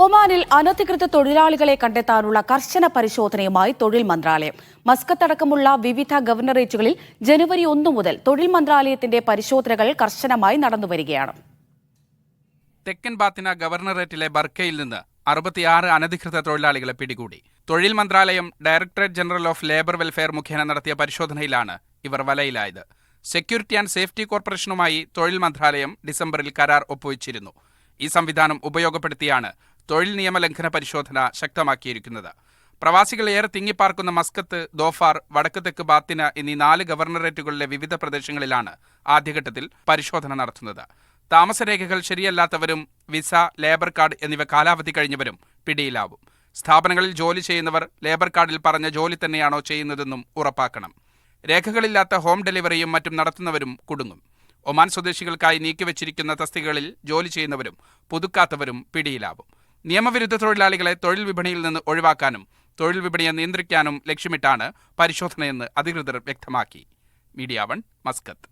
ഒമാനിൽ അനധികൃത തൊഴിലാളികളെ കണ്ടെത്താനുള്ള കർശന പരിശോധനയുമായി തൊഴിൽ മന്ത്രാലയം. മസ്കത്തടക്കമുള്ള വിവിധ ഗവർണറേറ്റുകളിൽ ജനുവരി 1 മുതൽ തൊഴിൽ മന്ത്രാലയത്തിന്റെ പരിശോധനകൾ കർശനമായി നടന്നുവരികയാണ്. തെക്കൻ ബാത്തിന ഗവർണറേറ്റിലെ ബർക്കയിൽ നിന്ന് 66 അനധികൃത തൊഴിലാളികളെ പിടികൂടി. തൊഴിൽ മന്ത്രാലയം directorate general of labour welfare മുഖേന നടത്തിയ പരിശോധനയിലാണ് ഇവർ വലയിലായത്. സെക്യൂരിറ്റി ആൻഡ് സേഫ്റ്റി കോർപ്പറേഷനുമായി തൊഴിൽ മന്ത്രാലയം ഡിസംബറിൽ കരാർ ഒപ്പുവച്ചിരുന്നു. ഈ സംവിധാനം ഉപയോഗപ്പെടുത്തിയാണ് തൊഴിൽ നിയമലംഘന പരിശോധന ശക്തമാക്കിയിരിക്കുന്നത്. പ്രവാസികൾ ഏറെ തിങ്ങിപ്പാർക്കുന്ന മസ്കത്ത്, ദോഫാർ, വടക്ക് തെക്ക് ബാത്തിന എന്നീ 4 ഗവർണറേറ്റുകളിലെ വിവിധ പ്രദേശങ്ങളിലാണ് ആദ്യഘട്ടത്തിൽ പരിശോധന നടത്തുന്നത്. താമസരേഖകൾ ശരിയല്ലാത്തവരും വിസ, ലേബർ കാർഡ് എന്നിവ കാലാവധി കഴിഞ്ഞവരും പിടിയിലാവും. സ്ഥാപനങ്ങളിൽ ജോലി ചെയ്യുന്നവർ ലേബർ കാർഡിൽ പറഞ്ഞ ജോലി തന്നെയാണോ ചെയ്യുന്നതെന്നും ഉറപ്പാക്കണം. രേഖകളില്ലാത്ത ഹോം ഡെലിവറിയും മറ്റും നടത്തുന്നവരും കുടുങ്ങും. ഒമാൻ സ്വദേശികൾക്കായി നീക്കിവച്ചിരിക്കുന്ന തസ്തികകളിൽ ജോലി ചെയ്യുന്നവരും പുതുക്കാത്തവരും പിടിയിലാവും. നിയമവിരുദ്ധ തൊഴിലാളികളെ തൊഴിൽ വിപണിയിൽ നിന്ന് ഒഴിവാക്കാനും തൊഴിൽ വിപണിയെ നിയന്ത്രിക്കാനും ലക്ഷ്യമിട്ടാണ് പരിശോധനയെന്ന് അധികൃതർ വ്യക്തമാക്കി. Media 1 Muscat.